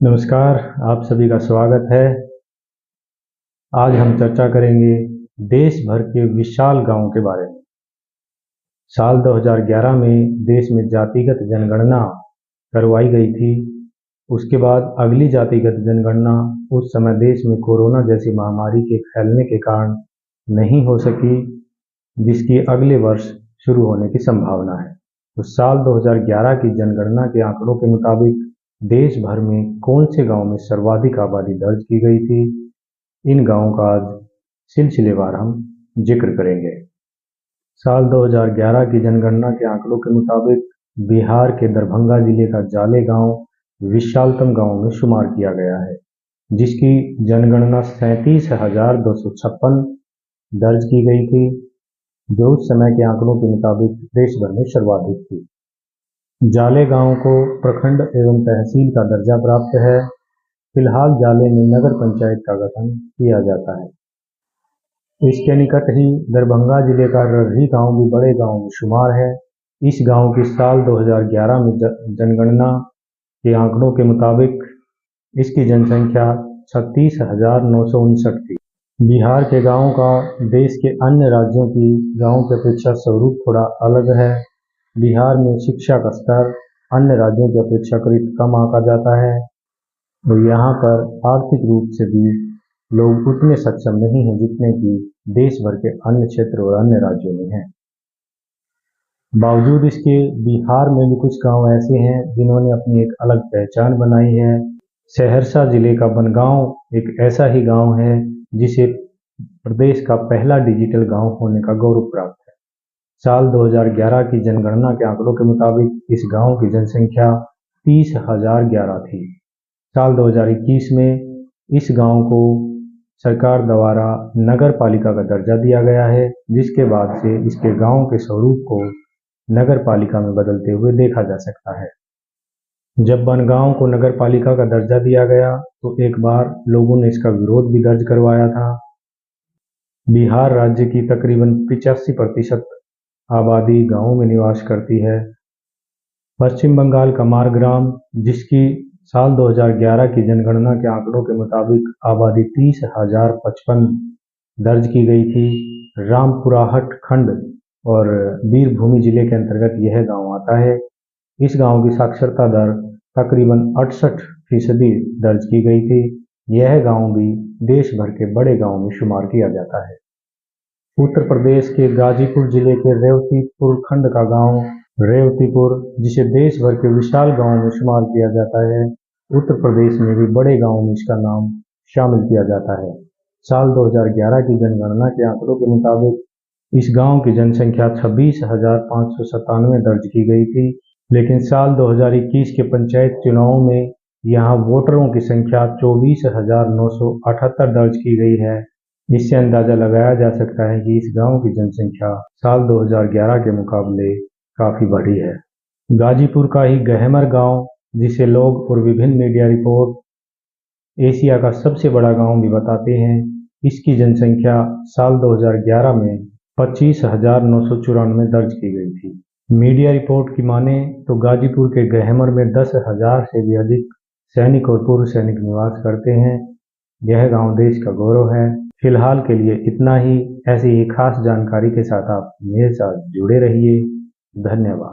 नमस्कार, आप सभी का स्वागत है। आज हम चर्चा करेंगे देश भर के विशाल गांवों के बारे में। साल 2011 में देश में जातिगत जनगणना करवाई गई थी। उसके बाद अगली जातिगत जनगणना उस समय देश में कोरोना जैसी महामारी के फैलने के कारण नहीं हो सकी, जिसकी अगले वर्ष शुरू होने की संभावना है। तो साल 2011 की जनगणना के आंकड़ों के मुताबिक देश भर में कौन से गांव में सर्वाधिक आबादी दर्ज की गई थी, इन गांवों का आज सिलसिलेवार हम जिक्र करेंगे। साल 2011 की जनगणना के आंकड़ों के मुताबिक बिहार के दरभंगा जिले का जाले गांव विशालतम गांवों में शुमार किया गया है, जिसकी जनगणना 37,256 दर्ज की गई थी, जो उस समय के आंकड़ों के मुताबिक देश भर में सर्वाधिक थी। जाले गांव को प्रखंड एवं तहसील का दर्जा प्राप्त है। फिलहाल जाले में नगर पंचायत का गठन किया जाता है। इसके निकट ही दरभंगा जिले का रर्ही गांव भी बड़े गांव में शुमार है। इस गांव की साल 2011 में जनगणना के आंकड़ों के मुताबिक इसकी जनसंख्या 36,959 थी। बिहार के गांवों का देश के अन्य राज्यों की गांवों की अपेक्षा स्वरूप थोड़ा अलग है। बिहार में शिक्षा का स्तर अन्य राज्यों की अपेक्षाकृत कम आंका जाता है और यहाँ पर आर्थिक रूप से भी लोग उतने सक्षम नहीं हैं जितने कि देश भर के अन्य क्षेत्र और अन्य राज्यों में हैं। बावजूद इसके बिहार में भी कुछ गांव ऐसे हैं जिन्होंने अपनी एक अलग पहचान बनाई है। सहरसा जिले का बनगांव एक ऐसा ही गांव है जिसे प्रदेश का पहला डिजिटल गांव होने का गौरव प्राप्त है। साल 2011 की जनगणना के आंकड़ों के मुताबिक इस गांव की जनसंख्या 30,011 थी। साल 2021 में इस गांव को सरकार द्वारा नगर पालिका का दर्जा दिया गया है, जिसके बाद से इसके गांव के स्वरूप को नगर पालिका में बदलते हुए देखा जा सकता है। जब बनगांव को नगर पालिका का दर्जा दिया गया तो एक बार लोगों ने इसका विरोध भी दर्ज करवाया था। बिहार राज्य की तकरीबन 85% आबादी गांवों में निवास करती है। पश्चिम बंगाल का मारग्राम, जिसकी साल 2011 की जनगणना के आंकड़ों के मुताबिक आबादी 30,055 दर्ज की गई थी। रामपुराहट खंड और वीरभूमि जिले के अंतर्गत यह गांव आता है। इस गांव की साक्षरता दर तकरीबन 68% दर्ज की गई थी। यह गांव भी देश भर के बड़े गांवों में शुमार किया जाता है। उत्तर प्रदेश के गाजीपुर जिले के रेवतीपुर खंड का गांव रेवतीपुर, जिसे देश भर के विशाल गांवों में शुमार किया जाता है, उत्तर प्रदेश में भी बड़े गांवों में इसका नाम शामिल किया जाता है। साल 2011 की जनगणना के आंकड़ों के मुताबिक इस गांव की जनसंख्या 26,597 दर्ज की गई थी, लेकिन साल 2021 के पंचायत चुनावों में यहां वोटरों की संख्या 24,978 दर्ज की गई है। इससे अंदाजा लगाया जा सकता है कि इस गांव की जनसंख्या साल 2011 के मुकाबले काफी बढ़ी है। गाजीपुर का ही गहमर गांव, जिसे लोग और विभिन्न मीडिया रिपोर्ट एशिया का सबसे बड़ा गांव भी बताते हैं, इसकी जनसंख्या साल 2011 में 25,994 दर्ज की गई थी। मीडिया रिपोर्ट की माने तो गाजीपुर के गहमर में 10,000 से भी अधिक सैनिक और पूर्व सैनिक निवास करते हैं। यह गांव देश का गौरव है। फिलहाल के लिए इतना ही। ऐसी ही खास जानकारी के साथ आप मेरे साथ जुड़े रहिए। धन्यवाद।